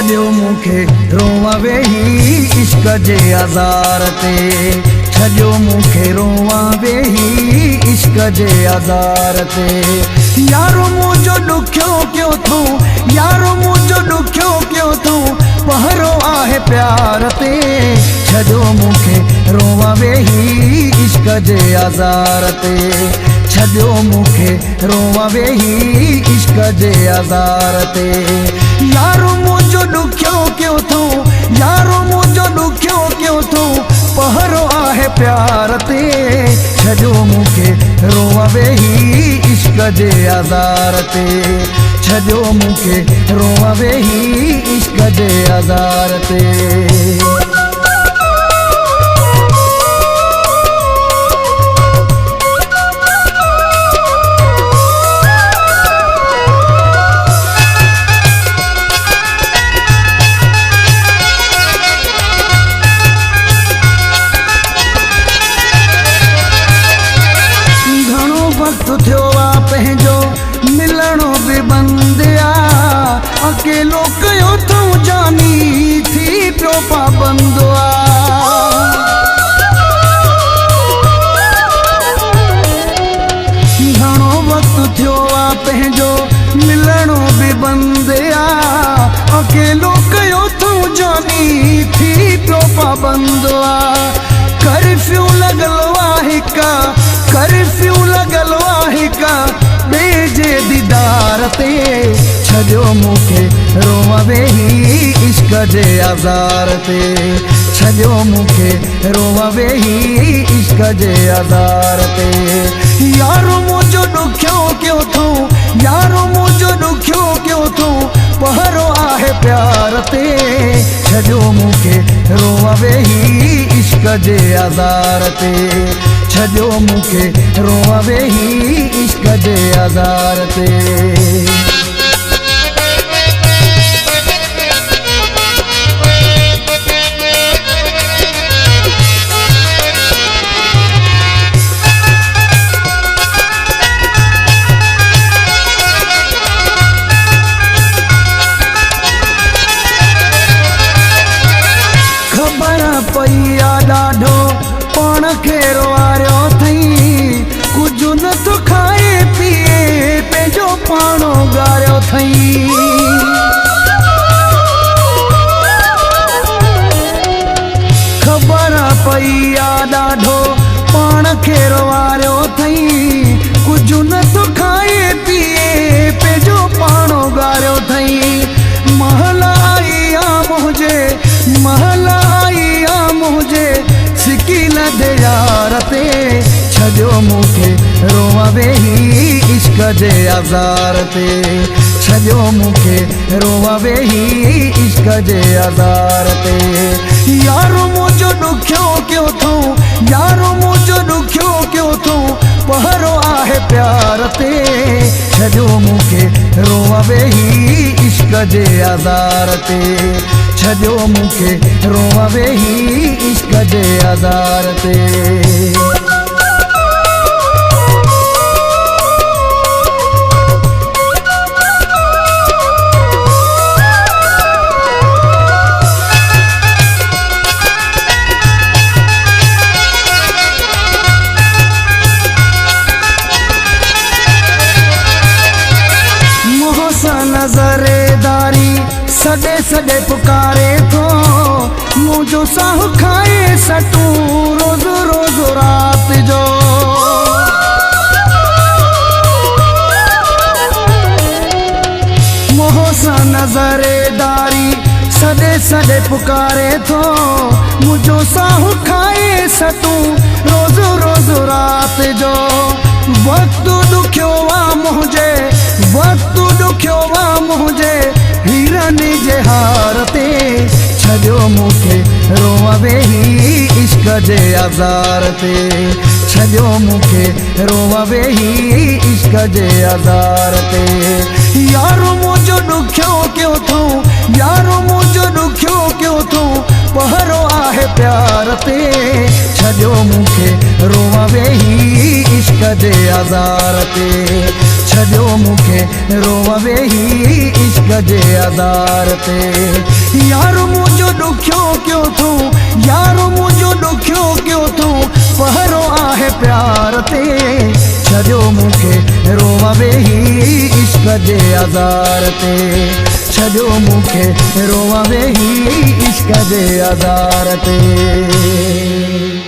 छॾियो मूंखे रोवां वेही इश्क जे आज़ार ते, छॾियो मूंखे रोवां वेही इश्क जे आज़ार ते। यारो मुंहिंजो ॾुखियो कयो तूं, यारो मुंहिंजो ॾुखियो कयो तूं, पहरो आहे प्यार ते। छॾियो मूंखे रोवां वेही इश्क जे आज़ार ते, छॾियो मूंखे रोवां वेही इश्क जे आज़ार ते। यारो मुंहिंजो ॾुखियो कयो तूं, यारो मुंहिंजो ॾुखियो कयो तूं, पहरो आहे प्यार ते। छॾियो मूंखे रोवां वेही इश्क जे आज़ार ते, छॾियो मूंखे रोवां वेही इश्क जे आज़ार ते। थियो आहे पंहिंजो मिलणो बि बंदि आहे, अकेलो कयो अथऊं जानी थी पियो पाबंद आहे। घणो वक़्तु थियो आहे पंहिंजो मिलणो बि बंदि आहे, अकेलो कयो अथऊं जानी थी पियो पाबंद आहे। कर्फ्यू लॻल आहे हिकु, कर्फ्यू लॻल आहे हिकु ॿिए जे दीदार ते। छॾियो मूंखे रोवां वेही इश्क जे आज़ार ते, छॾियो मूंखे रोवां वेही इश्क जे आज़ार ते। यारो मुंहिंजो ॾुखियो कयो तूं, यारो मुंहिंजो ॾुखियो कयो तूं, पहरो आहे प्यार ते। छॾियो मूंखे रोवां वेही इश्क जे आज़ार ते, छॾियो मूंखे रोवां वेही इश्क जे आज़ार ते। पई आहे ॾाढो पाण खे रोआरियो अथई, कुझु नथो खाए पीए पंहिंजो पाणो ॻारियो अथई। ख़बर पई आहे ॾाढो पाण खे रोआरियो अथई, कुझु नथो खाए पीए पंहिंजो पाणो ॻारियो अथई। महल आई आहे मुंहिंजे, महल आई आहे मुंहिंजे सिकील दे यार ते। छॾियो मूंखे रोवां वेही इश्क जे आज़ार ते, छॾियो मूंखे रोवां वेही इश्क जे आज़ार ते। यारो मुंहिंजो ॾुखियो कयो तूं, यारो मुंहिंजो ॾुखियो कयो तूं, पहरो आहे प्यार ते। छॾियो मूंखे रोवां वेही इश्क जे आज़ार ते, छॾियो मूंखे रोवां वेही इश्क जे आज़ार ते। नज़रेदारी सॾे सॾे पुकारे थो, मुंहिंजो साहु खाए सटूं रोज़ रोज़ रात जो। मोह सां नज़रेदारी सॾे सॾे पुकारे थो, मुंहिंजो साहु खाए सटूं रोज़ रोज़ रात जो। वक़्तु ॾुखियो आहे मुंहिंजे, वक़्तु ॾुखियो आहे मुंहिंजे हीरन जे हार ते। छॾियो मूंखे रोवां वेही इश्क जे आज़ार ते, छॾियो मूंखे रोवां वेही इश्क जे आज़ार ते। यारो मुंहिंजो ॾुखियो कयो तूं, यारो मुंहिंजो ॾुखियो कयो तूं, पहरो आहे प्यार ते। छॾियो मूंखे रोवां वेही इश्क जे आज़ार ते छॾियो मूंखे रोव वेही इश्क जे आज़ार ते यारो मुंहिंजो ॾुखियो कयो तूं यारो मुंहिंजो ॾुखियो कयो तूं पहरो आहे प्यार ते छॾियो मूंखे रोव वेही इश्क जे आज़ार ते छॾियो मूंखे रोव वेही इश्क जे आज़ार ते